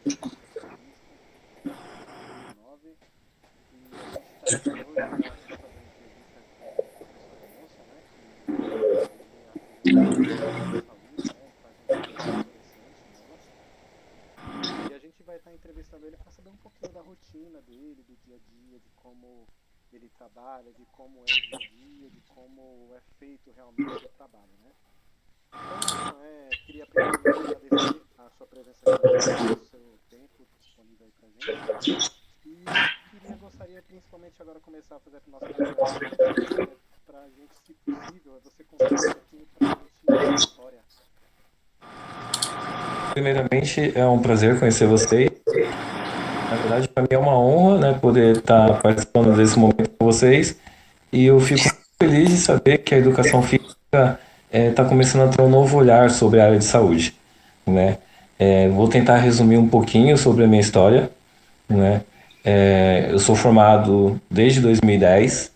educação física, desde 2019, e a gente está aqui hoje para fazer uma entrevista com a professora Elsa, né, que também atua na área de saúde, né, faz um trabalho bem interessante nela. E a gente vai estar entrevistando ele para saber um pouquinho da rotina dele, do dia a dia, de como ele trabalha, de como é o dia a dia, de como é feito realmente o trabalho, né? Então, Nelson, queria primeiramente agradecer a sua presença aqui hoje, o seu tempo disponível aí pra gente. E gostaria principalmente agora começar a fazer a nossa primeira pergunta, para a gente, se possível, é você contar um pouquinho para a gente da sua história. Primeiramente, é um prazer conhecer vocês. Na verdade, para mim é uma honra, né, poder estar participando desse momento com vocês. E eu fico muito feliz de saber que a educação física está começando a ter um novo olhar sobre a área de saúde, né? Vou tentar resumir um pouquinho sobre a minha história, né? Eu sou formado desde 2010.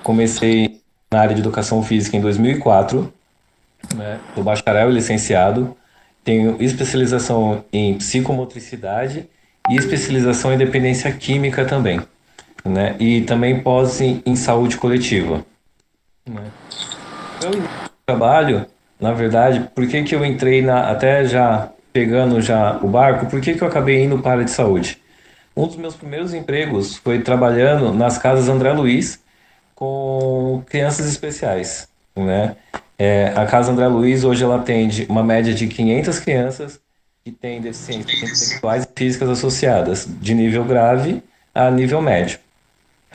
Comecei na área de educação física em 2004, né? Sou bacharel e licenciado. Tenho especialização em psicomotricidade e especialização em dependência química também, né? E também pós em saúde coletiva, né? Meu início de trabalho, na verdade, por que que eu entrei até já pegando já o barco, por que que eu acabei indo para a área de saúde? Um dos meus primeiros empregos foi trabalhando nas casas André Luiz com crianças especiais, né? A Casa André Luiz hoje ela atende uma média de 500 crianças que têm deficiências intelectuais e físicas associadas, de nível grave a nível médio.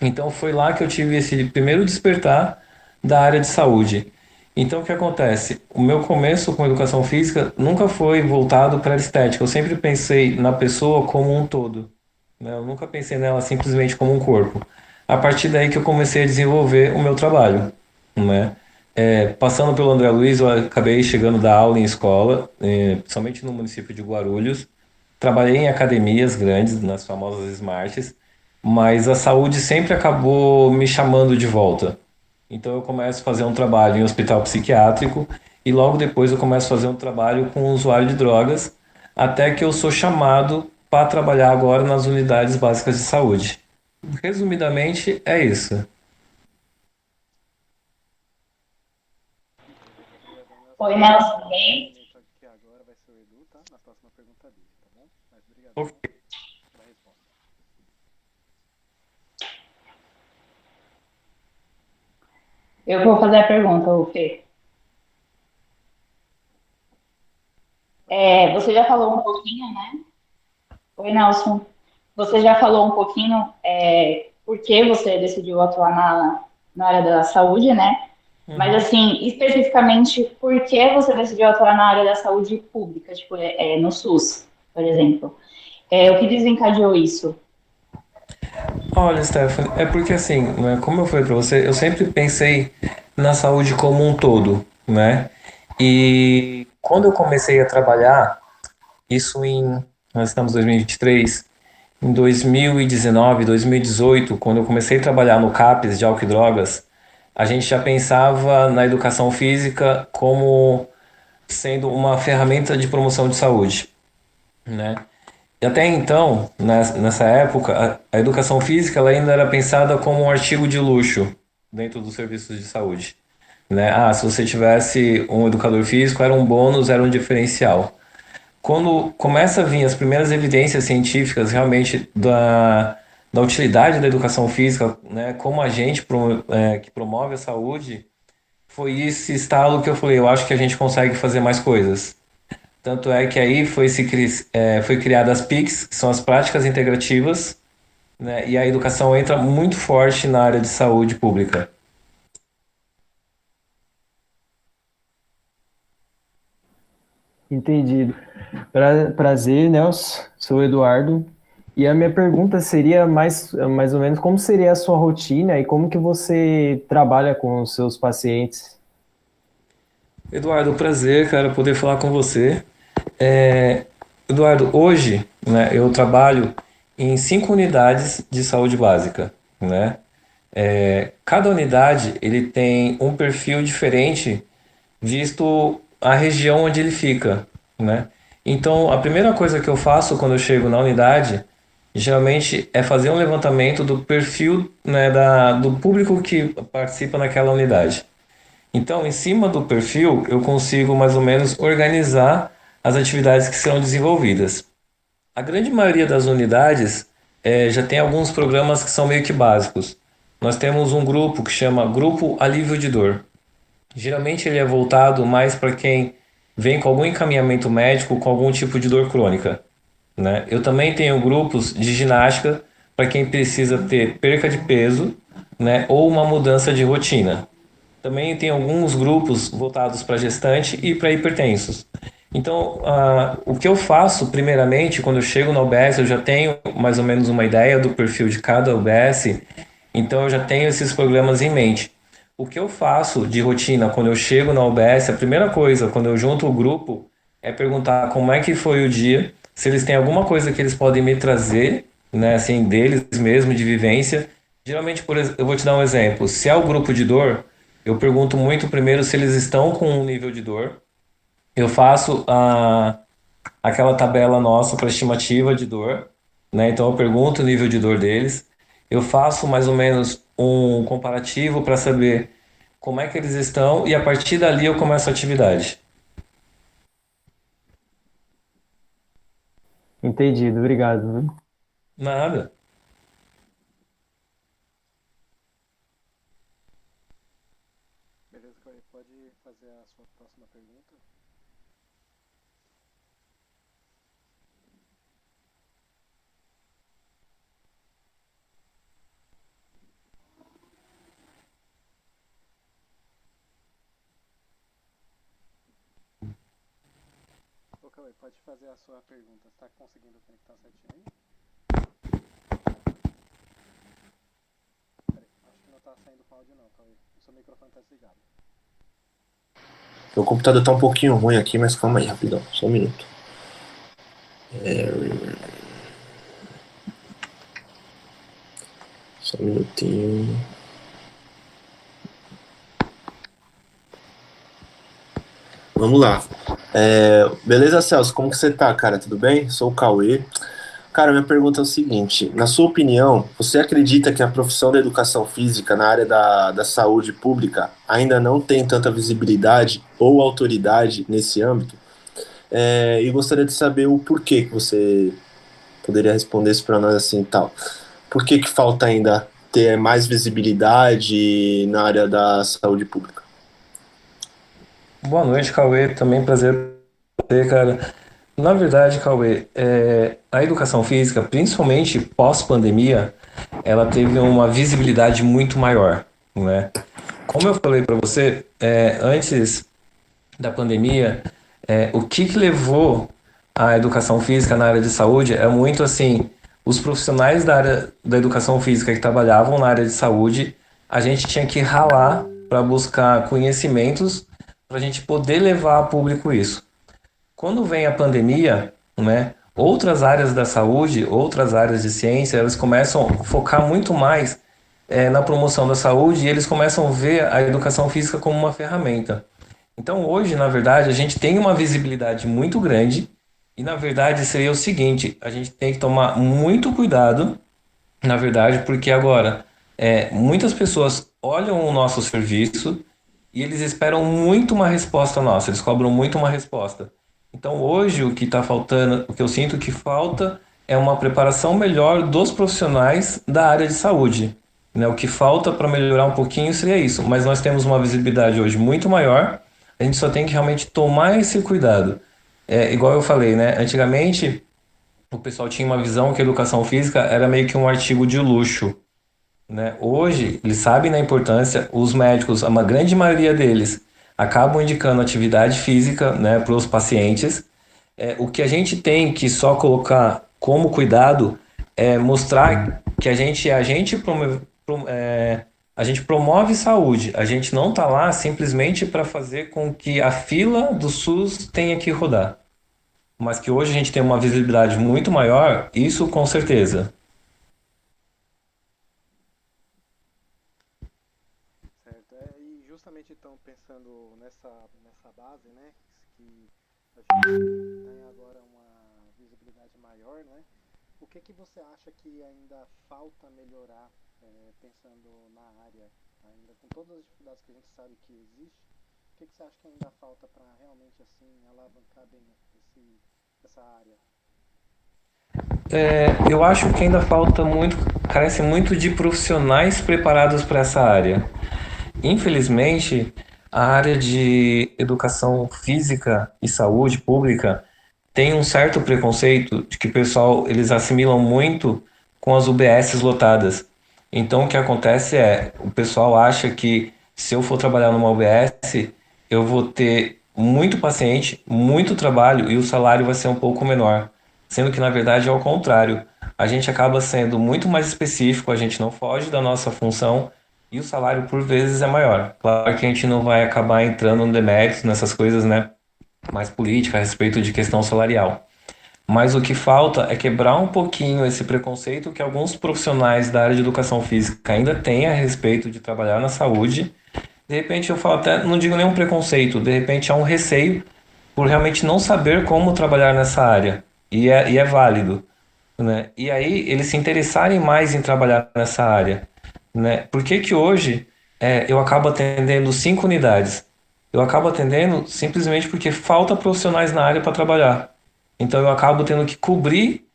Então foi lá que eu tive esse primeiro despertar da área de saúde. Então o que acontece? O meu começo com educação física nunca foi voltado para a estética. Eu sempre pensei na pessoa como um todo, né? Eu nunca pensei nela simplesmente como um corpo. A partir daí que eu comecei a desenvolver o meu trabalho, né? Passando pelo André Luiz, eu acabei chegando a dar aula em escola, principalmente no município de Guarulhos. Trabalhei em academias grandes, nas famosas Smarts, mas a saúde sempre acabou me chamando de volta. Então eu começo a fazer um trabalho em hospital psiquiátrico e logo depois eu começo a fazer um trabalho com usuário de drogas, até que eu sou chamado para trabalhar agora nas unidades básicas de saúde. Resumidamente, é isso. Obrigadão, Nelson. Oi, Quem vai Nelson, dar bem? prosseguimento aqui agora vai ser o Edu, tá? Na próxima pergunta dele, tá bom? Mas obrigadão Ok. pela resposta. Eu vou fazer a pergunta, o Fê. Pode falar. Você já falou um pouquinho, né? Oi, Nelson. Você já falou um pouquinho por que você decidiu atuar na área da saúde, né? Mas, Uhum. assim, especificamente, por que você decidiu atuar na área da saúde pública, tipo, no SUS, por exemplo? O que desencadeou isso? Olha, Stephanie, é porque assim, né, como eu falei para você, eu sempre pensei na saúde como um todo, né? E quando eu comecei a trabalhar, nós estamos em 2023, em 2019, 2018, quando eu comecei a trabalhar no CAPES de álcool e drogas, a gente já pensava na educação física como sendo uma ferramenta de promoção de saúde, né? E até então, nessa época, a educação física ela ainda era pensada como um artigo de luxo dentro dos serviços de saúde, né? Ah, se você tivesse um educador físico, era um bônus, era um diferencial. Quando começa a vir as primeiras evidências científicas realmente da utilidade da educação física, né, como agente que promove a saúde, foi esse estalo que eu falei, eu acho que a gente consegue fazer mais coisas. Tanto é que aí foi criada as PICs, que são as práticas integrativas, né, e a educação entra muito forte na área de saúde pública. Entendido. Prazer, Nelson. Sou o Eduardo. E a minha pergunta seria mais ou menos como seria a sua rotina e como que você trabalha com os seus pacientes? Eduardo, prazer, cara, poder falar com você. É, Eduardo, hoje, né, eu trabalho em 5 unidades de saúde básica, né? Cada unidade ele tem um perfil diferente, visto a região onde ele fica, né? Então, a primeira coisa que eu faço quando eu chego na unidade, geralmente, é fazer um levantamento do perfil, né, do público que participa naquela unidade. Então, em cima do perfil, eu consigo mais ou menos organizar as atividades que serão desenvolvidas. A grande maioria das unidades já tem alguns programas que são meio que básicos. Nós temos um grupo que chama Grupo Alívio de Dor. Geralmente ele é voltado mais para quem vem com algum encaminhamento médico com algum tipo de dor crônica, né? Eu também tenho grupos de ginástica para quem precisa ter perca de peso, né, ou uma mudança de rotina. Também tem alguns grupos voltados para gestante e para hipertensos. Então, o que eu faço, primeiramente, quando eu chego na UBS, eu já tenho mais ou menos uma ideia do perfil de cada UBS, então eu já tenho esses programas em mente. O que eu faço de rotina quando eu chego na UBS, a primeira coisa, quando eu junto o grupo, é perguntar como é que foi o dia, se eles têm alguma coisa que eles podem me trazer, né, assim, deles mesmo, de vivência. Geralmente, eu vou te dar um exemplo. Se é o grupo de dor, eu pergunto muito primeiro se eles estão com um nível de dor. Eu faço aquela tabela nossa para estimativa de dor, né? Então eu pergunto o nível de dor deles. Eu faço mais ou menos um comparativo para saber como é que eles estão e a partir dali eu começo a atividade. Entendido, obrigado, viu? Nada. Beleza, Cauê, pode fazer a sua próxima pergunta? Ô, Cauê, pode fazer a sua pergunta. Você tá conseguindo conectar certinho aí? Peraí, acho que não tá saindo com áudio não, Cauê. O seu microfone tá desligado. Meu computador tá um pouquinho ruim aqui, mas calma aí, rapidão. Só um minuto. Só um minutinho. Vamos lá. Beleza, Celso? Como que você tá, cara? Tudo bem? Sou o Cauê. Cara, minha pergunta é o seguinte: na sua opinião, você acredita que a profissão da educação física na área da saúde pública ainda não tem tanta visibilidade ou autoridade nesse âmbito? E gostaria de saber o porquê que você poderia responder isso para nós assim, tal. Por que que falta ainda ter mais visibilidade na área da saúde pública? Boa noite, Cauê. Também prazer ter, cara. Na verdade, Cauê, a educação física, principalmente pós-pandemia, ela teve uma visibilidade muito maior, né? Como eu falei para você, antes da pandemia, o que levou a educação física na área de saúde é muito assim, os profissionais da área da educação física que trabalhavam na área de saúde, a gente tinha que ralar para buscar conhecimentos para a gente poder levar a público isso. Quando vem a pandemia, né, outras áreas da saúde, outras áreas de ciência, elas começam a focar muito mais na promoção da saúde e eles começam a ver a educação física como uma ferramenta. Então, hoje, na verdade, a gente tem uma visibilidade muito grande e, na verdade, seria o seguinte: a gente tem que tomar muito cuidado, na verdade, porque agora muitas pessoas olham o nosso serviço e eles esperam muito uma resposta nossa, eles cobram muito uma resposta. Então, hoje, o que está faltando, o que eu sinto que falta é uma preparação melhor dos profissionais da área de saúde. Né? O que falta para melhorar um pouquinho seria isso, mas nós temos uma visibilidade hoje muito maior, a gente só tem que realmente tomar esse cuidado. Igual eu falei, né? Antigamente, o pessoal tinha uma visão que a educação física era meio que um artigo de luxo, né? Hoje, eles sabem da importância, os médicos, uma grande maioria deles, acabam indicando atividade física, né, para os pacientes. O que a gente tem que só colocar como cuidado é mostrar que a gente promove saúde, a gente não está lá simplesmente para fazer com que a fila do SUS tenha que rodar. Mas que hoje a gente tem uma visibilidade muito maior, isso com certeza. Certo. E justamente então pensando nessa base, né, que a gente tem agora uma visibilidade maior, né? O que você acha que ainda falta melhorar, pensando na área, ainda com todas as dificuldades que a gente sabe que existe, o que você acha que ainda falta para realmente assim alavancar bem essa área? Eu acho que ainda falta muito, carece muito de profissionais preparados para essa área. Infelizmente, a área de educação física e saúde pública tem um certo preconceito de que o pessoal eles assimilam muito com as UBSs lotadas. Então, o que acontece é, o pessoal acha que se eu for trabalhar numa UBS, eu vou ter muito paciente, muito trabalho e o salário vai ser um pouco menor. Sendo que, na verdade, é o contrário. A gente acaba sendo muito mais específico, a gente não foge da nossa função e o salário, por vezes, é maior. Claro que a gente não vai acabar entrando no demérito nessas coisas, né? Mais política a respeito de questão salarial. Mas o que falta é quebrar um pouquinho esse preconceito que alguns profissionais da área de educação física ainda têm a respeito de trabalhar na saúde. De repente, eu falo até, não digo nenhum preconceito, de repente há um receio por realmente não saber como trabalhar nessa área. E é válido, né? E aí, eles se interessarem mais em trabalhar nessa área, né? Por que que hoje eu acabo atendendo 5 unidades? Eu acabo atendendo simplesmente porque falta profissionais na área para trabalhar. Então eu acabo tendo que cobrir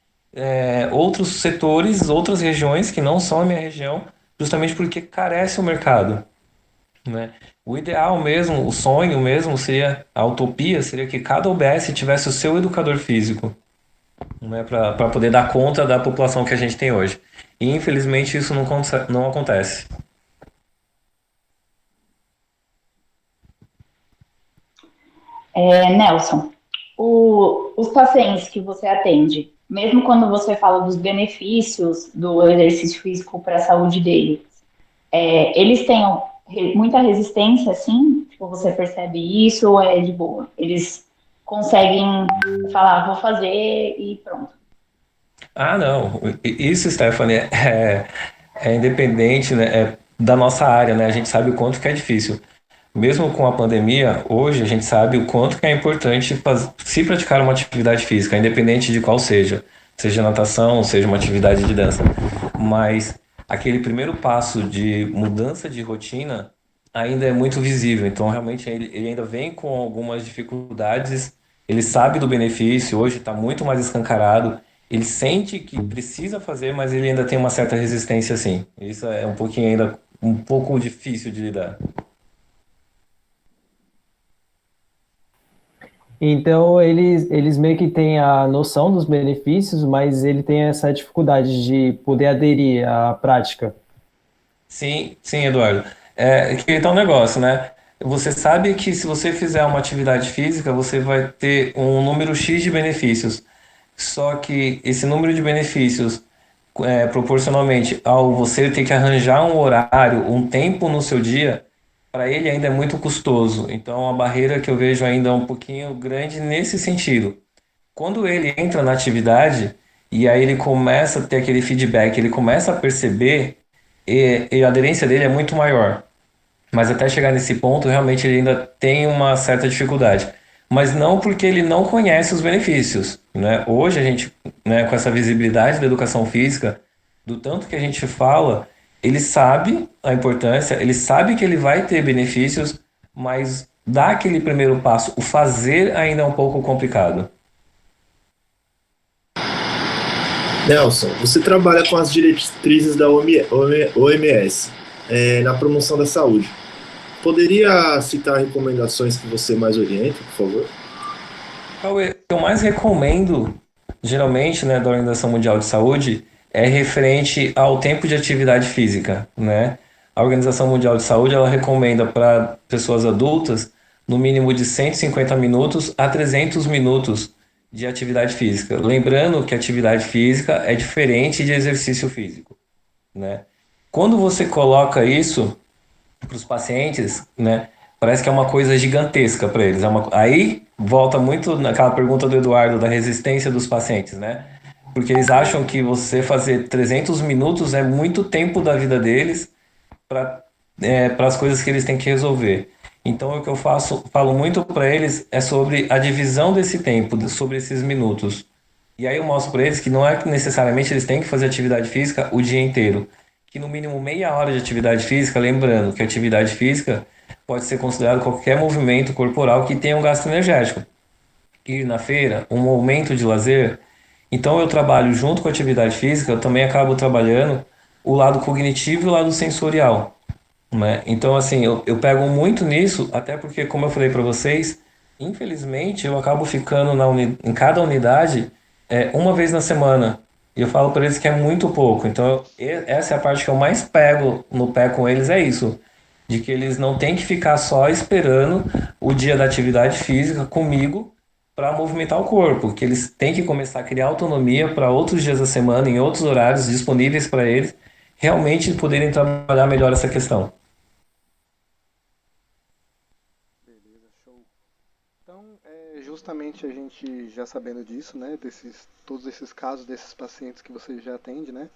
outros setores, outras regiões que não são a minha região, justamente porque carece o mercado, né? O ideal mesmo, o sonho mesmo seria, a utopia seria que cada UBS tivesse o seu educador físico, né, para poder dar conta da população que a gente tem hoje. E infelizmente isso não acontece. Nelson, os pacientes que você atende, mesmo quando você fala dos benefícios do exercício físico para a saúde deles, eles têm muita resistência, assim? Tipo, você percebe isso ou é de boa? Eles conseguem falar, vou fazer e pronto. Ah, não. Isso, Stephanie, é independente, né, da nossa área, né? A gente sabe o quanto que é difícil. Mesmo com a pandemia, hoje a gente sabe o quanto que é importante se praticar uma atividade física, independente de qual seja natação, seja uma atividade de dança. Mas aquele primeiro passo de mudança de rotina ainda é muito visível. Então, realmente, ele ainda vem com algumas dificuldades. Ele sabe do benefício, hoje está muito mais escancarado. Ele sente que precisa fazer, mas ele ainda tem uma certa resistência, sim. Isso é um pouquinho ainda um pouco difícil de lidar. Então, eles meio que têm a noção dos benefícios, mas ele tem essa dificuldade de poder aderir à prática. Sim, sim, Eduardo. Que tá um negócio, né? Você sabe que se você fizer uma atividade física, você vai ter um número X de benefícios. Só que esse número de benefícios, proporcionalmente ao você ter que arranjar um horário, um tempo no seu dia, para ele ainda é muito custoso. Então, a barreira que eu vejo ainda é um pouquinho grande nesse sentido. Quando ele entra na atividade e aí ele começa a ter aquele feedback, ele começa a perceber e a aderência dele é muito maior. Mas até chegar nesse ponto, realmente ele ainda tem uma certa dificuldade. Mas não porque ele não conhece os benefícios, né? Hoje a gente, né, com essa visibilidade da educação física, do tanto que a gente fala, ele sabe a importância, ele sabe que ele vai ter benefícios, mas dar aquele primeiro passo, o fazer ainda é um pouco complicado. Nelson, você trabalha com as diretrizes da OMS, na promoção da saúde. Poderia citar recomendações que você mais orienta, por favor? Cauê, o que eu mais recomendo, geralmente, né, da Organização Mundial de Saúde, é referente ao tempo de atividade física, né? A Organização Mundial de Saúde, ela recomenda para pessoas adultas no mínimo de 150 minutos a 300 minutos de atividade física. Lembrando que atividade física é diferente de exercício físico, né? Quando você coloca isso para os pacientes, né, parece que é uma coisa gigantesca para eles. Aí volta muito naquela pergunta do Eduardo da resistência dos pacientes, né? Porque eles acham que você fazer 300 minutos é muito tempo da vida deles para as coisas que eles têm que resolver. Então, o que eu falo muito para eles é sobre a divisão desse tempo, sobre esses minutos. E aí eu mostro para eles que não é que necessariamente eles têm que fazer atividade física o dia inteiro, que no mínimo meia hora de atividade física, lembrando que atividade física pode ser considerado qualquer movimento corporal que tenha um gasto energético. Ir na feira, um momento de lazer. Então eu trabalho junto com a atividade física, eu também acabo trabalhando o lado cognitivo e o lado sensorial, né? Então, assim, eu pego muito nisso, até porque, como eu falei para vocês, infelizmente eu acabo ficando em cada unidade uma vez na semana. E eu falo para eles que é muito pouco. Então, essa é a parte que eu mais pego no pé com eles, é isso. De que eles não têm que ficar só esperando o dia da atividade física comigo para movimentar o corpo, que eles têm que começar a criar autonomia para outros dias da semana, em outros horários disponíveis para eles, realmente poderem trabalhar melhor essa questão. Beleza, show. Então, justamente a gente já sabendo disso, né, todos esses casos desses pacientes que você já atende, né,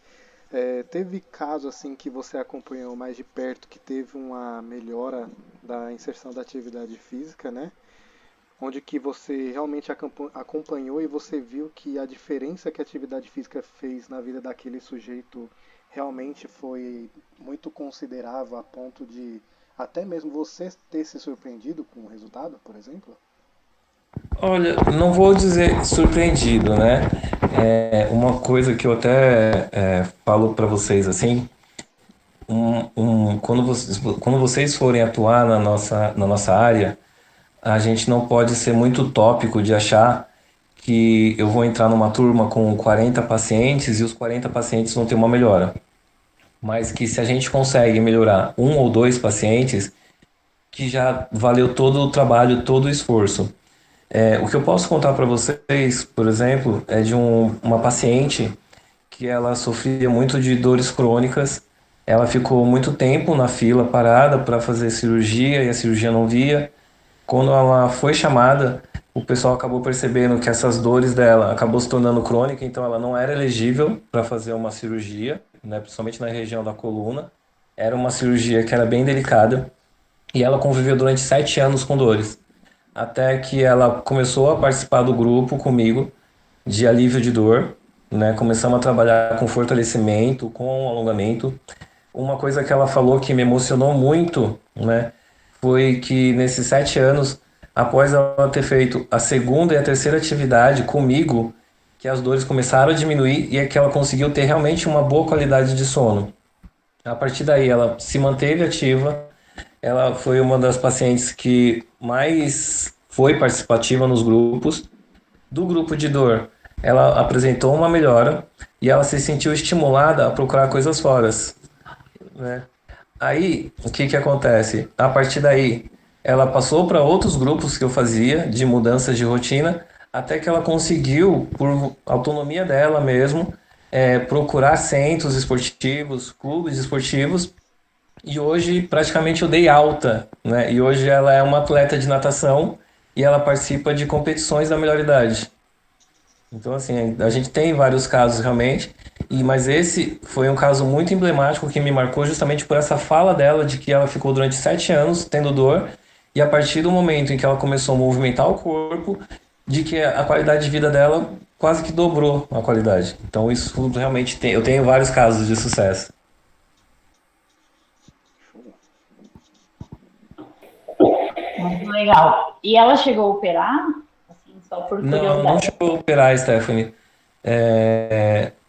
teve caso assim que você acompanhou mais de perto que teve uma melhora da inserção da atividade física, né, onde que você realmente acompanhou e você viu que a diferença que a atividade física fez na vida daquele sujeito realmente foi muito considerável a ponto de até mesmo você ter se surpreendido com o resultado, por exemplo? Olha, não vou dizer surpreendido, né? Uma coisa que eu até falo para vocês assim, quando vocês forem atuar na nossa área, a gente não pode ser muito utópico de achar que eu vou entrar numa turma com 40 pacientes e os 40 pacientes vão ter uma melhora. Mas que se a gente consegue melhorar um ou dois pacientes, que já valeu todo o trabalho, todo o esforço. O que eu posso contar para vocês, por exemplo, é de uma paciente que ela sofria muito de dores crônicas. Ela ficou muito tempo na fila parada para fazer cirurgia e a cirurgia não via. Quando ela foi chamada, o pessoal acabou percebendo que essas dores dela acabou se tornando crônica, então ela não era elegível para fazer uma cirurgia, né, principalmente na região da coluna. Era uma cirurgia que era bem delicada e ela conviveu durante 7 anos com dores. Até que ela começou a participar do grupo comigo de alívio de dor, né? Começamos a trabalhar com fortalecimento, com alongamento. Uma coisa que ela falou que me emocionou muito, né? Foi que nesses 7 anos, após ela ter feito a segunda e a terceira atividade comigo, que as dores começaram a diminuir e é que ela conseguiu ter realmente uma boa qualidade de sono. A partir daí, ela se manteve ativa, ela foi uma das pacientes que mais foi participativa nos grupos. Do grupo de dor, ela apresentou uma melhora e ela se sentiu estimulada a procurar coisas fora, né? Aí, o que que acontece? A partir daí, ela passou para outros grupos que eu fazia de mudanças de rotina, até que ela conseguiu, por autonomia dela mesmo, procurar centros esportivos, clubes esportivos, e hoje praticamente eu dei alta, né? E hoje ela é uma atleta de natação e ela participa de competições da melhor idade. Então, assim, a gente tem vários casos realmente, mas esse foi um caso muito emblemático que me marcou justamente por essa fala dela de que ela ficou durante 7 anos tendo dor e a partir do momento em que ela começou a movimentar o corpo, de que a qualidade de vida dela quase que dobrou a qualidade. Então, isso realmente tem, eu tenho vários casos de sucesso. Muito legal. E ela chegou a operar? Assim, só por Não, não curiosidade. chegou a operar, Stephanie.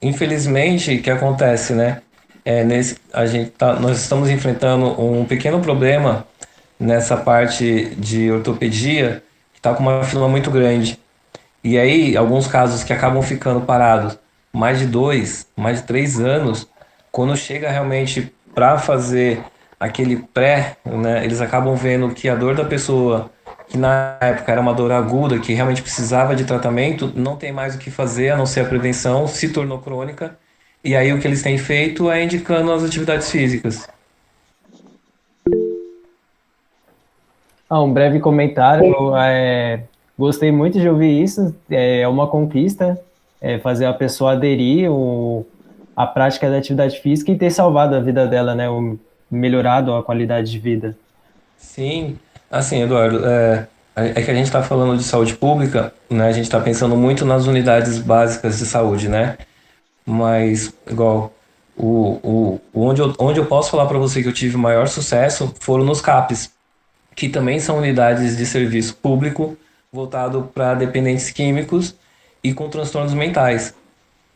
Infelizmente, o que acontece, né? Nós estamos enfrentando um pequeno problema nessa parte de ortopedia, que está com uma fila muito grande. E aí, alguns casos que acabam ficando parados mais de 2, mais de 3 anos, quando chega realmente para fazer aquele pré, né, eles acabam vendo que a dor da pessoa, que na época era uma dor aguda, que realmente precisava de tratamento, não tem mais o que fazer a não ser a prevenção, se tornou crônica. E aí o que eles têm feito é indicando as atividades físicas. Um breve comentário. Gostei muito de ouvir isso. É uma conquista fazer a pessoa aderir à prática da atividade física e ter salvado a vida dela, né? Melhorado a qualidade de vida. Sim, Assim, Eduardo, é que a gente está falando de saúde pública, né? A gente está pensando muito nas unidades básicas de saúde, né? Mas, igual, onde eu posso falar para você que eu tive maior sucesso foram nos CAPs, que também são unidades de serviço público voltado para dependentes químicos e com transtornos mentais.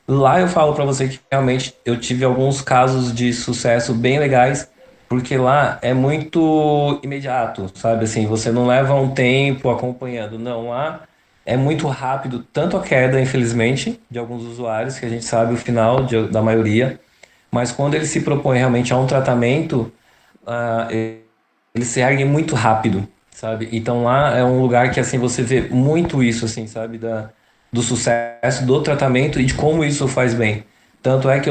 Lá eu falo para você que realmente eu tive alguns casos de sucesso bem legais, porque lá é muito imediato, sabe? Assim, você não leva um tempo acompanhando, não. Lá é muito rápido, tanto a queda, infelizmente, de alguns usuários, que a gente sabe o final da maioria, mas quando ele se propõe realmente a um tratamento, ele se ergue muito rápido, sabe? Então lá é um lugar que assim você vê muito isso, assim, sabe? Do sucesso do tratamento e de como isso faz bem. Tanto é que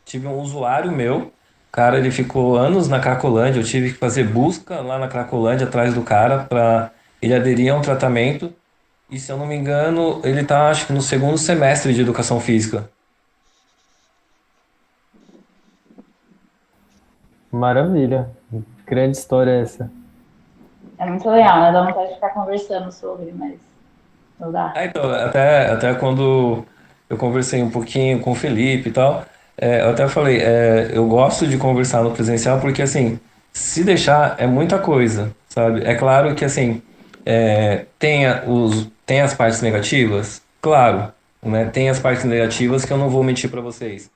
tive um usuário meu, cara, ele ficou anos na Cracolândia, eu tive que fazer busca lá na Cracolândia atrás do cara para ele aderir a um tratamento. E se eu não me engano, ele tá, acho que no segundo semestre de educação física. Maravilha. Grande história essa. É muito legal, né? Dá vontade de ficar conversando sobre, mas não dá. Então, até quando eu conversei um pouquinho com o Felipe e tal, eu até falei, eu gosto de conversar no presencial porque, assim, se deixar é muita coisa, sabe? É claro que, assim, tem as partes negativas, claro, né? Tem as partes negativas que eu não vou mentir para vocês.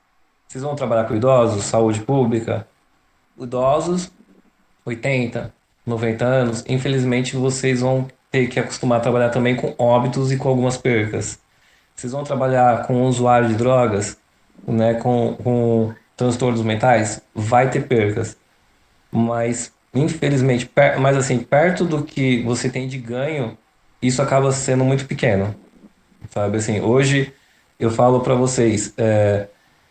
Vocês vão trabalhar com idosos, saúde pública, idosos 80, 90 anos, infelizmente vocês vão ter que acostumar a trabalhar também com óbitos e com algumas percas. Vocês vão trabalhar com um usuário de drogas, né, com transtornos mentais, vai ter percas. Mas, infelizmente, mas assim, perto do que você tem de ganho, isso acaba sendo muito pequeno, sabe? Assim, hoje eu falo para vocês,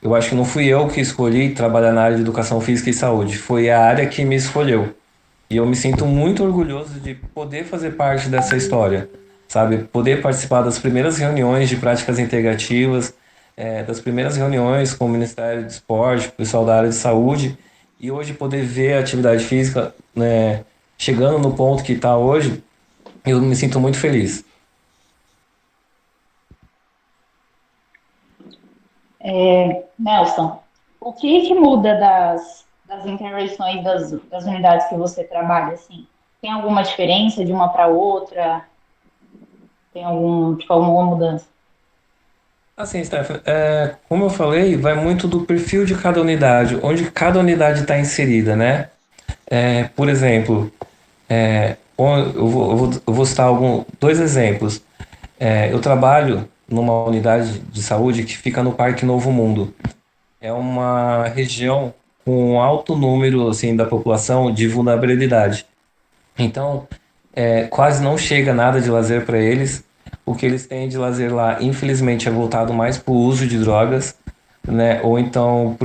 eu acho que não fui eu que escolhi trabalhar na área de educação física e saúde, foi a área que me escolheu. E eu me sinto muito orgulhoso de poder fazer parte dessa história, sabe? Poder participar das primeiras reuniões de práticas integrativas, das primeiras reuniões com o Ministério do Esporte, o pessoal da área de saúde, e hoje poder ver a atividade física, né, chegando no ponto que está hoje, eu me sinto muito feliz. Nelson, o que muda das intervenções das unidades que você trabalha, assim? Tem alguma diferença de uma para outra? Tem alguma mudança? Assim, Steph, como eu falei, vai muito do perfil de cada unidade, onde cada unidade está inserida, né? Por exemplo, eu vou citar dois exemplos. Eu trabalho numa unidade de saúde que fica no Parque Novo Mundo. É uma região com um alto número assim, da população de vulnerabilidade. Então, quase não chega nada de lazer para eles. O que eles têm de lazer lá, infelizmente, é voltado mais para o uso de drogas, né? Ou então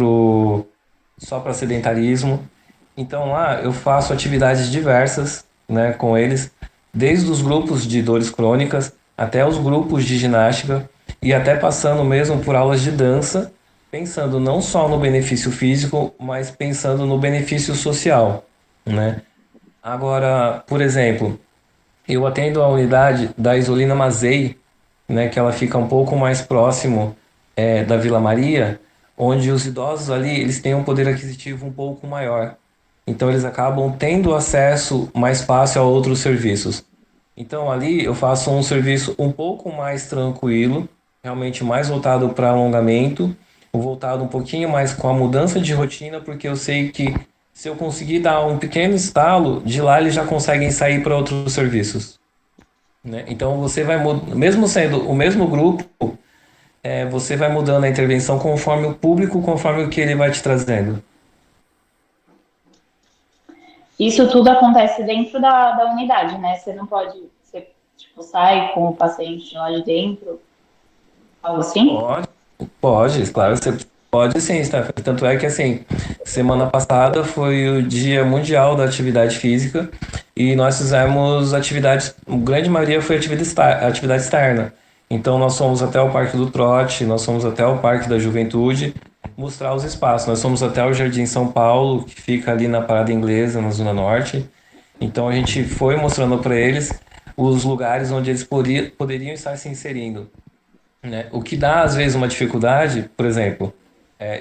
só para sedentarismo. Então lá eu faço atividades diversas, né, com eles, desde os grupos de dores crônicas até os grupos de ginástica e até passando mesmo por aulas de dança, pensando não só no benefício físico, mas pensando no benefício social, né? Agora, por exemplo, eu atendo a unidade da Isolina Mazei, né, que ela fica um pouco mais próximo da Vila Maria, onde os idosos ali eles têm um poder aquisitivo um pouco maior. Então eles acabam tendo acesso mais fácil a outros serviços. Então ali eu faço um serviço um pouco mais tranquilo, realmente mais voltado para alongamento, voltado um pouquinho mais com a mudança de rotina, porque eu sei que se eu conseguir dar um pequeno estalo, de lá eles já conseguem sair para outros serviços, né? Então você vai mesmo sendo o mesmo grupo, você vai mudando a intervenção conforme o público, conforme o que ele vai te trazendo. Isso tudo acontece dentro da unidade, né? Você não pode, você, tipo, sai com o paciente lá de dentro, algo assim? Pode, pode, claro, você pode sim, Stephanie. Tanto é que, assim, semana passada foi o Dia Mundial da Atividade Física e nós fizemos atividades, a grande maioria foi atividade externa. Então, nós fomos até o Parque do Trote, nós fomos até o Parque da Juventude mostrar os espaços. Nós fomos até o Jardim São Paulo, que fica ali na Parada Inglesa, na Zona Norte. Então a gente foi mostrando para eles os lugares onde eles poderiam estar se inserindo, né? O que dá às vezes uma dificuldade, por exemplo,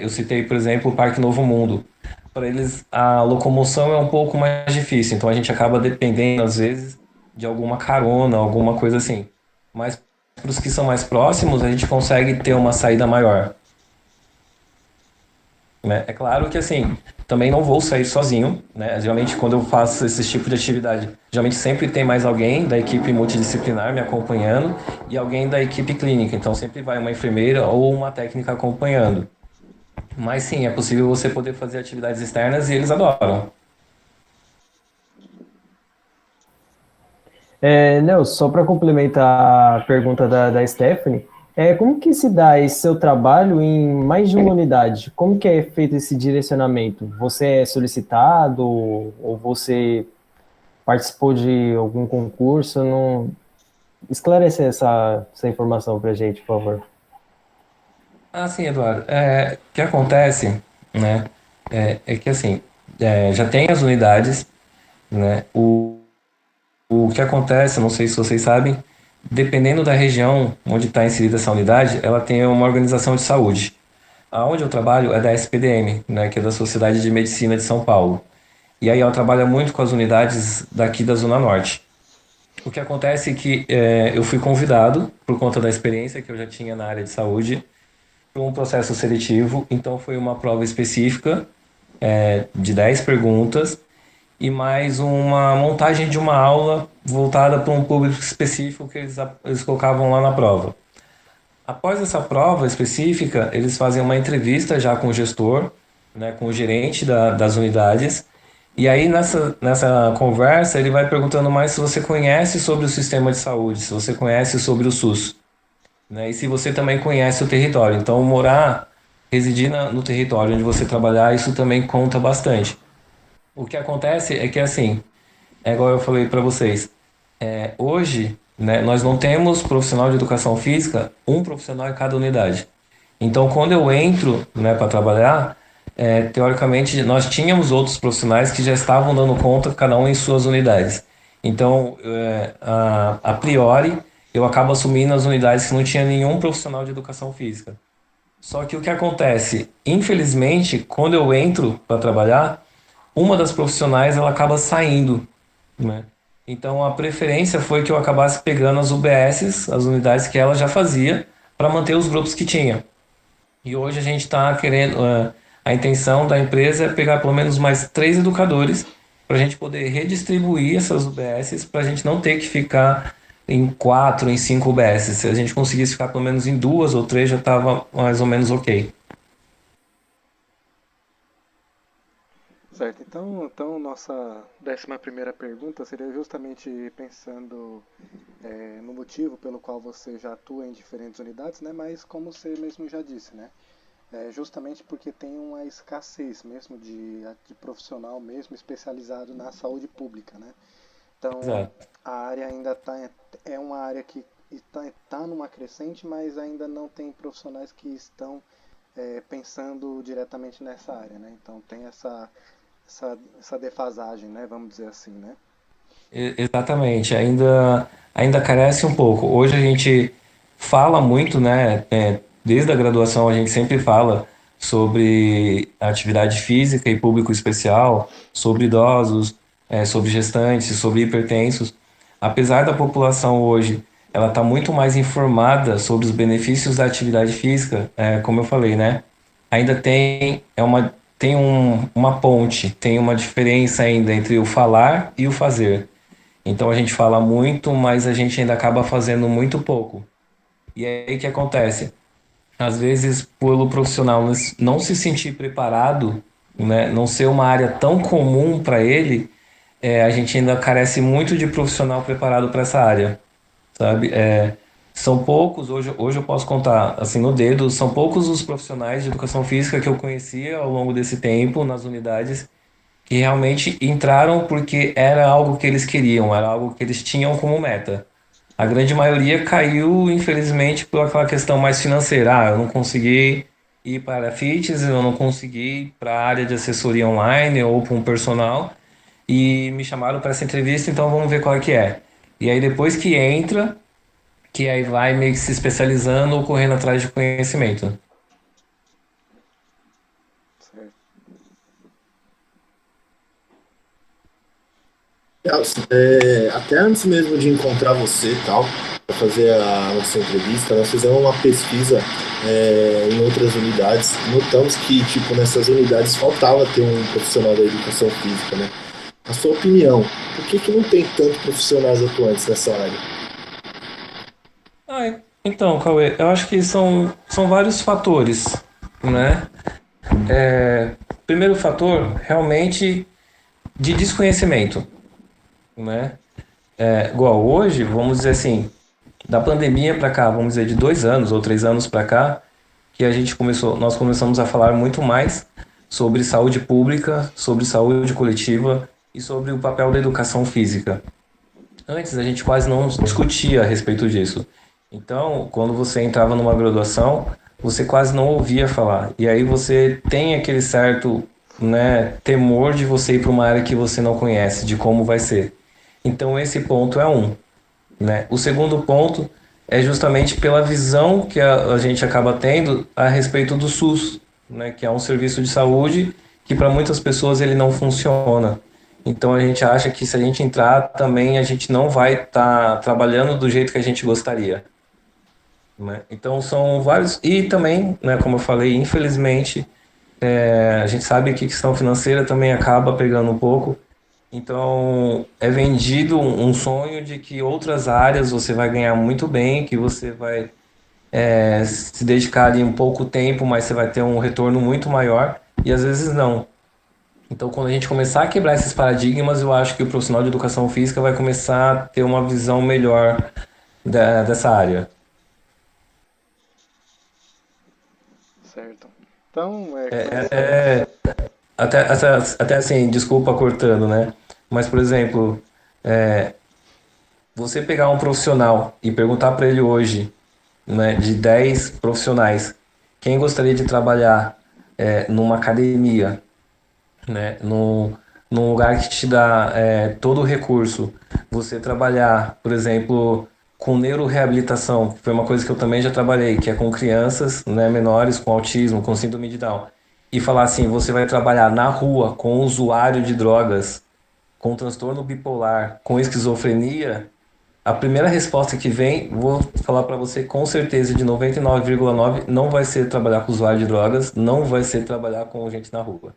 eu citei, por exemplo, o Parque Novo Mundo. Para eles a locomoção é um pouco mais difícil, então a gente acaba dependendo às vezes de alguma carona, alguma coisa assim. Mas para os que são mais próximos, a gente consegue ter uma saída maior, né? É claro que assim, também não vou sair sozinho, né? Geralmente quando eu faço esse tipo de atividade, geralmente sempre tem mais alguém da equipe multidisciplinar me acompanhando e alguém da equipe clínica, então sempre vai uma enfermeira ou uma técnica acompanhando. Mas sim, é possível você poder fazer atividades externas e eles adoram. Nelson, só para complementar a pergunta da Stephanie, como que se dá esse seu trabalho em mais de uma unidade? Como que é feito esse direcionamento? Você é solicitado ou você participou de algum concurso? Não... Esclarece essa informação para a gente, por favor. Ah, sim, Eduardo. O que acontece, né, é que assim, já tem as unidades, né, o que acontece, eu não sei se vocês sabem, dependendo da região onde está inserida essa unidade, ela tem uma organização de saúde. Aonde eu trabalho é da SPDM, né, que é da Sociedade de Medicina de São Paulo. E aí ela trabalha muito com as unidades daqui da Zona Norte. O que acontece é que eu fui convidado, por conta da experiência que eu já tinha na área de saúde, para um processo seletivo. Então foi uma prova específica, de 10 perguntas, e mais uma montagem de uma aula voltada para um público específico que eles colocavam lá na prova. Após essa prova específica, eles fazem uma entrevista já com o gestor, né, com o gerente das unidades, e aí nessa conversa ele vai perguntando mais se você conhece sobre o sistema de saúde, se você conhece sobre o SUS, né, e se você também conhece o território. Então, residir no território onde você trabalhar, isso também conta bastante. O que acontece é que, assim, é igual eu falei para vocês, hoje, né, nós não temos profissional de educação física, um profissional em cada unidade. Então, quando eu entro, né, para trabalhar, teoricamente, nós tínhamos outros profissionais que já estavam dando conta, cada um em suas unidades. Então, a priori, eu acabo assumindo as unidades que não tinha nenhum profissional de educação física. Só que o que acontece? Infelizmente, quando eu entro para trabalhar, uma das profissionais ela acaba saindo, né? Então a preferência foi que eu acabasse pegando as UBSs, as unidades que ela já fazia, para manter os grupos que tinha. E hoje a gente está querendo, a intenção da empresa é pegar pelo menos mais 3 educadores para a gente poder redistribuir essas UBSs, para a gente não ter que ficar em 4, em 5 UBSs. Se a gente conseguisse ficar pelo menos em 2 ou 3, já estava mais ou menos ok. Certo, então nossa 11ª pergunta seria justamente pensando no motivo pelo qual você já atua em diferentes unidades, né? Mas como você mesmo já disse, né? Justamente porque tem uma escassez mesmo de profissional mesmo especializado na saúde pública, né? Então Exato. a área ainda é uma área que está numa crescente, mas ainda não tem profissionais que estão pensando diretamente nessa área, né? Então tem essa defasagem, né? Vamos dizer assim, né? Exatamente, ainda carece um pouco. Hoje a gente fala muito, né? Desde a graduação a gente sempre fala sobre atividade física e público especial, sobre idosos, sobre gestantes, sobre hipertensos. Apesar da população hoje ela está muito mais informada sobre os benefícios da atividade física, como eu falei, né? Ainda tem uma ponte, tem uma diferença ainda entre o falar e o fazer. Então a gente fala muito, mas a gente ainda acaba fazendo muito pouco. E aí o que acontece? Às vezes, pelo profissional não se sentir preparado, né, não ser uma área tão comum para ele, a gente ainda carece muito de profissional preparado para essa área, sabe? São poucos, hoje eu posso contar, assim, no dedo, são poucos os profissionais de educação física que eu conhecia ao longo desse tempo nas unidades que realmente entraram porque era algo que eles queriam, era algo que eles tinham como meta. A grande maioria caiu, infelizmente, por aquela questão mais financeira. Eu não consegui ir para a fitness, eu não consegui ir para a área de assessoria online ou para um personal. e me chamaram para essa entrevista, então vamos ver qual é que é. E aí depois que entra, que aí vai meio que se especializando ou correndo atrás de conhecimento. Certo. Até antes mesmo de encontrar você e tal, para fazer a nossa entrevista, nós fizemos uma pesquisa em outras unidades. Notamos que, tipo, nessas unidades faltava ter um profissional da educação física, né? Na sua opinião, por que que não tem tanto profissionais atuantes nessa área? Então, Cauê, eu acho que são vários fatores, né? Primeiro fator, realmente, de desconhecimento, né? Igual hoje, vamos dizer assim, da pandemia para cá, vamos dizer de 2 anos ou 3 anos para cá, que nós começamos a falar muito mais sobre saúde pública, sobre saúde coletiva e sobre o papel da educação física. Antes a gente quase não discutia a respeito disso. Então, quando você entrava numa graduação, você quase não ouvia falar. E aí você tem aquele certo, né, temor de você ir para uma área que você não conhece, de como vai ser. Então, esse ponto é um, né? O segundo ponto é justamente pela visão que a gente acaba tendo a respeito do SUS, né? Que é um serviço de saúde que para muitas pessoas ele não funciona. Então a gente acha que se a gente entrar também a gente não vai estar trabalhando do jeito que a gente gostaria, né? Então são vários e também, né? Como eu falei, infelizmente a gente sabe que questão financeira também acaba pegando um pouco. Então, é vendido um sonho de que outras áreas você vai ganhar muito bem, que você vai se dedicar ali um pouco tempo, mas você vai ter um retorno muito maior, e às vezes não. Então, quando a gente começar a quebrar esses paradigmas, eu acho que o profissional de educação física vai começar a ter uma visão melhor dessa área. Certo. Então, com É, essa. é, até assim, desculpa cortando, né? Mas, por exemplo, você pegar um profissional e perguntar para ele hoje, né, de 10 profissionais, quem gostaria de trabalhar numa academia, né, num lugar que te dá todo o recurso, você trabalhar, por exemplo, com neuroreabilitação, que foi uma coisa que eu também já trabalhei, que é com crianças, né, menores com autismo, com síndrome de Down, e falar assim, você vai trabalhar na rua com usuário de drogas, com transtorno bipolar, com esquizofrenia, a primeira resposta que vem, vou falar para você com certeza de 99,9, não vai ser trabalhar com usuário de drogas, não vai ser trabalhar com gente na rua.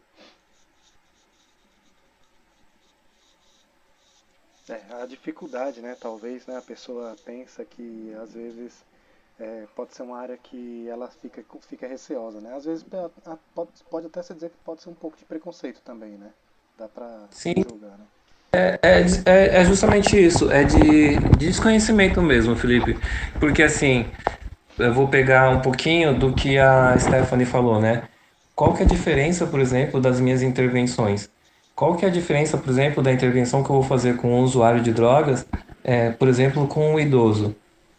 A dificuldade, né? Talvez, né? A pessoa pensa que às vezes pode ser uma área que ela fica receosa, né? Às vezes pode até se dizer que pode ser um pouco de preconceito também, né? Dá pra Sim, julgar, né? é justamente isso, é de desconhecimento mesmo, Felipe. Porque assim, eu vou pegar um pouquinho do que a Stephanie falou, né? Qual que é a diferença, por exemplo, das minhas intervenções? Qual que é a diferença, por exemplo, da intervenção que eu vou fazer com um usuário de drogas, por exemplo, com um idoso?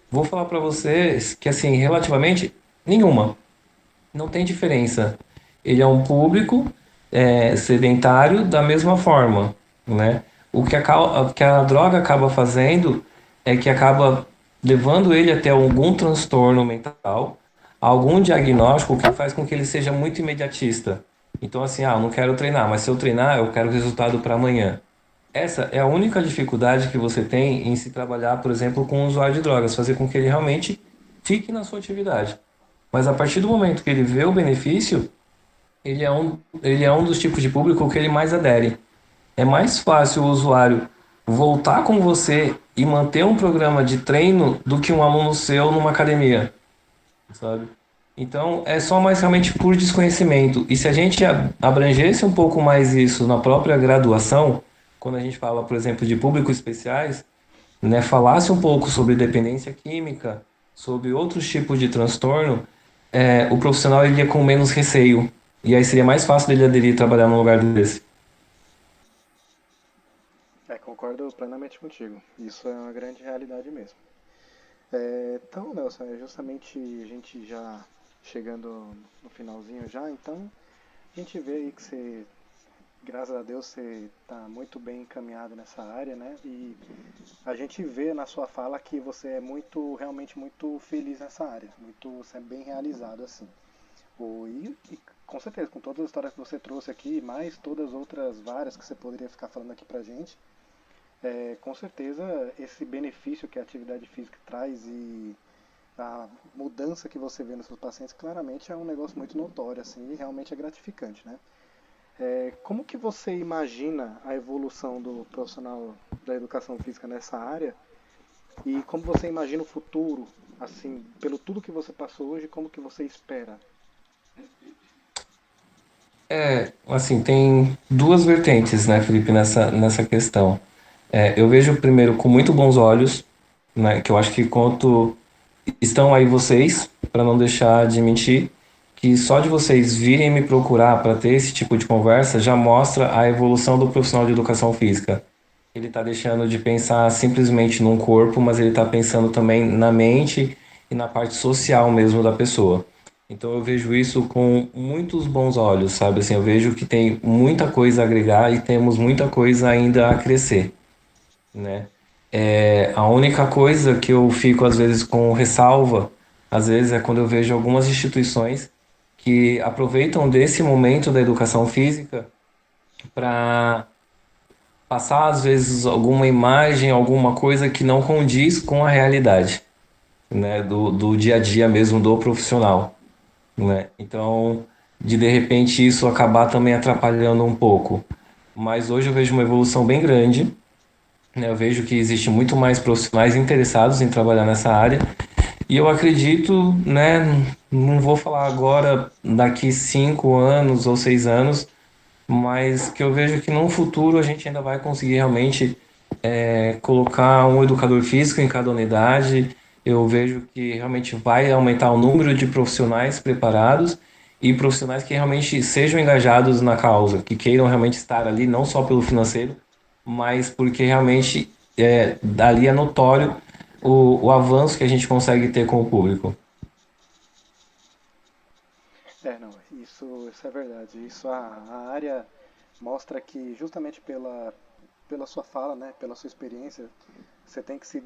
Vou falar para vocês que, assim, relativamente nenhuma. Não tem diferença. Ele é um público sedentário da mesma forma, né? O que a droga acaba fazendo é que acaba levando ele até algum transtorno mental, algum diagnóstico que faz com que ele seja muito imediatista. Então, assim, eu não quero treinar, mas se eu treinar, eu quero resultado para amanhã. Essa é a única dificuldade que você tem em se trabalhar, por exemplo, com o usuário de drogas, fazer com que ele realmente fique na sua atividade. Mas a partir do momento que ele vê o benefício, ele é um dos tipos de público que ele mais adere. É mais fácil o usuário voltar com você e manter um programa de treino do que um aluno seu numa academia, sabe? Então, é só mais realmente por desconhecimento. E se a gente abrangesse um pouco mais isso na própria graduação, quando a gente fala, por exemplo, de públicos especiais, né, falasse um pouco sobre dependência química, sobre outros tipos de transtorno, o profissional iria com menos receio. E aí seria mais fácil dele aderir e trabalhar num lugar desse. Concordo plenamente contigo. Isso é uma grande realidade mesmo. Então, Nelson, justamente a gente já chegando no finalzinho já, então a gente vê aí que você graças a Deus você está muito bem encaminhado nessa área, né? E a gente vê na sua fala que você é muito, realmente muito feliz nessa área, você é bem realizado assim. E com certeza, com todas as histórias que você trouxe aqui, mais todas as outras várias que você poderia ficar falando aqui pra gente, com certeza esse benefício que a atividade física traz e a mudança que você vê nos seus pacientes claramente é um negócio muito notório assim, e realmente é gratificante, né? Como que você imagina a evolução do profissional da educação física nessa área e como você imagina o futuro, assim, pelo tudo que você passou hoje, como que você espera? Assim, tem duas vertentes, né, Felipe, nessa questão. Eu vejo primeiro com muito bons olhos, né, que eu acho que quanto estão aí vocês, para não deixar de mentir, que só de vocês virem me procurar para ter esse tipo de conversa já mostra a evolução do profissional de educação física. Ele está deixando de pensar simplesmente num corpo, mas ele está pensando também na mente e na parte social mesmo da pessoa. Então eu vejo isso com muitos bons olhos, sabe? Assim, eu vejo que tem muita coisa a agregar e temos muita coisa ainda a crescer, né? A única coisa que eu fico às vezes com ressalva, às vezes é quando eu vejo algumas instituições que aproveitam desse momento da educação física para passar às vezes alguma imagem, alguma coisa que não condiz com a realidade, né, do dia a dia mesmo do profissional, né? Então, de repente isso acabar também atrapalhando um pouco. Mas hoje eu vejo uma evolução bem grande, né? Eu vejo que existe muito mais profissionais interessados em trabalhar nessa área e eu acredito, né, não vou falar agora daqui 5 anos ou 6 anos, mas que eu vejo que no futuro a gente ainda vai conseguir realmente colocar um educador físico em cada unidade. Eu vejo que realmente vai aumentar o número de profissionais preparados e profissionais que realmente sejam engajados na causa, que queiram realmente estar ali não só pelo financeiro, mas porque realmente dali é notório o avanço que a gente consegue ter com o público. Não, isso é verdade. A área mostra que justamente pela sua fala, né, pela sua experiência, você tem que se,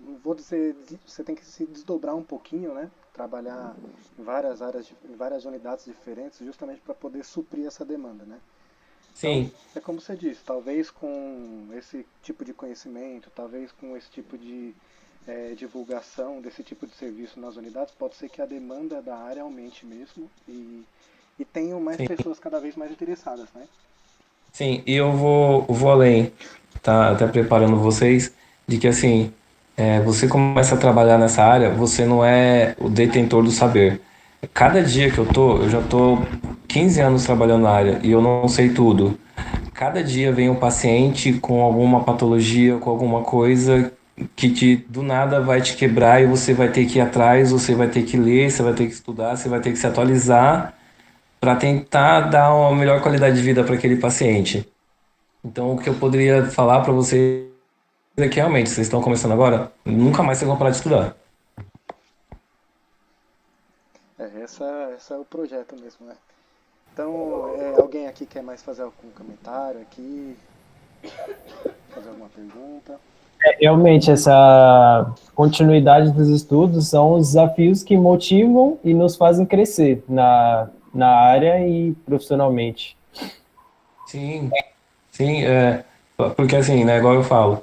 não vou dizer, você tem que se desdobrar um pouquinho, né, trabalhar em várias áreas, em várias unidades diferentes, justamente para poder suprir essa demanda, né? Então, Sim, é como você disse, talvez com esse tipo de conhecimento, talvez com esse tipo de divulgação desse tipo de serviço nas unidades, pode ser que a demanda da área aumente mesmo e tenham mais sim, pessoas cada vez mais interessadas, né? sim. E eu vou além, tá? Até preparando vocês de que assim, você começa a trabalhar nessa área, você não é o detentor do saber. Cada dia que eu já tô 15 anos trabalhando na área e eu não sei tudo. Cada dia vem um paciente com alguma patologia, com alguma coisa que do nada vai te quebrar e você vai ter que ir atrás, você vai ter que ler, você vai ter que estudar, você vai ter que se atualizar para tentar dar uma melhor qualidade de vida para aquele paciente. Então, o que eu poderia falar para vocês é que realmente, vocês estão começando agora, nunca mais vocês vão parar de estudar. Essa é o projeto mesmo, né? Então, alguém aqui quer mais fazer algum comentário aqui? Fazer alguma pergunta? Realmente, essa continuidade dos estudos são os desafios que motivam e nos fazem crescer na área e profissionalmente. Sim, sim, porque assim, né, igual eu falo,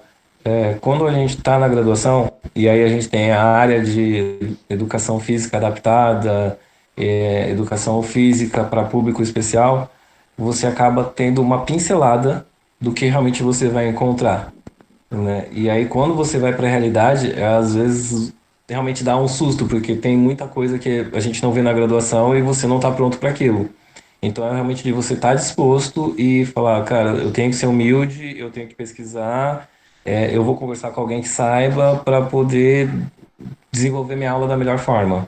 quando a gente está na graduação, e aí a gente tem a área de educação física adaptada, educação física para público especial, você acaba tendo uma pincelada do que realmente você vai encontrar, né? E aí quando você vai para a realidade, às vezes realmente dá um susto, porque tem muita coisa que a gente não vê na graduação e você não está pronto para aquilo. Então é realmente de você estar disposto e falar, cara, eu tenho que ser humilde, eu tenho que pesquisar, eu vou conversar com alguém que saiba para poder desenvolver minha aula da melhor forma.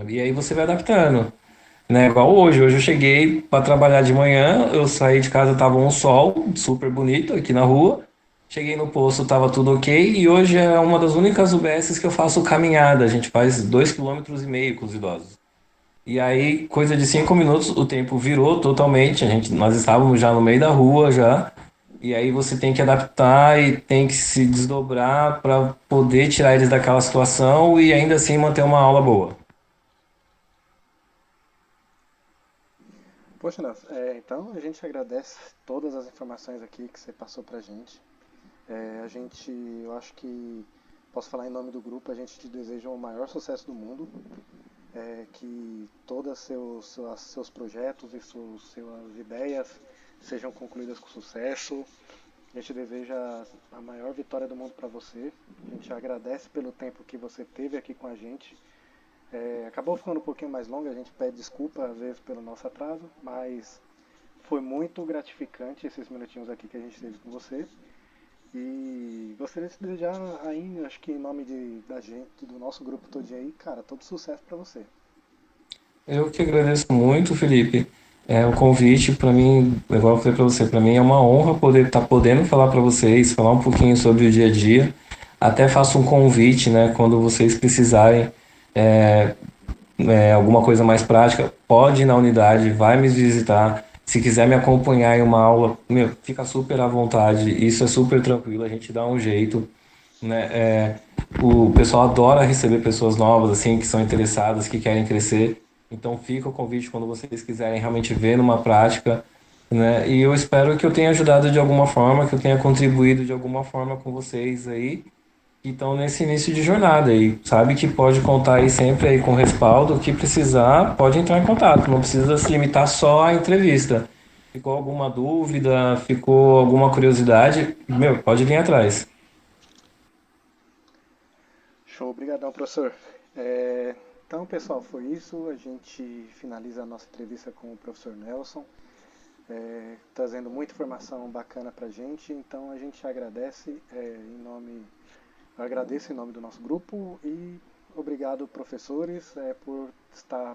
E aí você vai adaptando, né? Igual hoje. Hoje eu cheguei para trabalhar de manhã, eu saí de casa, tava um sol super bonito aqui na rua. Cheguei no posto, tava tudo ok. E hoje é uma das únicas UBSs que eu faço caminhada. A gente faz 2,5 km com os idosos. E aí, coisa de 5 minutos, o tempo virou totalmente. Nós estávamos já no meio da rua já. E aí você tem que adaptar e tem que se desdobrar para poder tirar eles daquela situação e ainda assim manter uma aula boa. Poxa, Nelson, então a gente agradece todas as informações aqui que você passou pra gente. Eu acho que posso falar em nome do grupo, a gente te deseja o maior sucesso do mundo, que todos seus projetos e suas ideias sejam concluídas com sucesso. A gente deseja a maior vitória do mundo para você. A gente agradece pelo tempo que você teve aqui com a gente. Acabou ficando um pouquinho mais longo, a gente pede desculpa às vezes pelo nosso atraso, mas foi muito gratificante esses minutinhos aqui que a gente teve com você. E gostaria de desejar aí, acho que em nome da gente, do nosso grupo todinho aí, cara, todo sucesso para você. Eu que agradeço muito, Felipe. O convite para mim, igual eu falei para você, para mim é uma honra poder estar podendo falar para vocês, falar um pouquinho sobre o dia a dia. Até faço um convite, né, quando vocês precisarem alguma coisa mais prática, pode ir na unidade, vai me visitar. Se quiser me acompanhar em uma aula, meu, fica super à vontade. Isso é super tranquilo, a gente dá um jeito, né? O pessoal adora receber pessoas novas, assim, que são interessadas, que querem crescer. Então fica o convite quando vocês quiserem realmente ver numa prática, né? E eu espero que eu tenha ajudado de alguma forma, que eu tenha contribuído de alguma forma com vocês aí que estão nesse início de jornada aí. Sabe que pode contar aí sempre aí com respaldo, o que precisar, pode entrar em contato, não precisa se limitar só à entrevista. Ficou alguma dúvida, ficou alguma curiosidade, meu, pode vir atrás. Show, obrigadão, professor. Então, pessoal, foi isso. A gente finaliza a nossa entrevista com o professor Nelson, trazendo muita informação bacana pra gente. Então, a gente agradece eu agradeço em nome do nosso grupo e obrigado, professores, por estar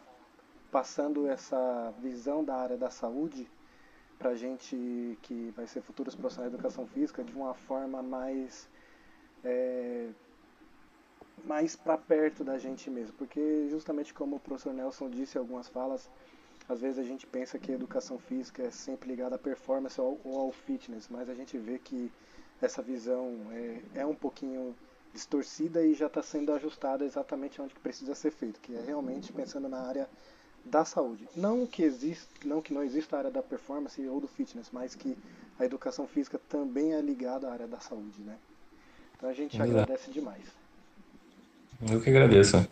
passando essa visão da área da saúde para a gente que vai ser futuros profissionais de educação física de uma forma mais para perto da gente mesmo, porque justamente como o professor Nelson disse em algumas falas, às vezes a gente pensa que a educação física é sempre ligada à performance ou ao fitness, mas a gente vê que essa visão é um pouquinho distorcida e já está sendo ajustada exatamente onde que precisa ser feito, que é realmente pensando na área da saúde. Não que não exista a área da performance ou do fitness, mas que a educação física também é ligada à área da saúde, né? Então a gente Exato. agradece demais. Eu que agradeço.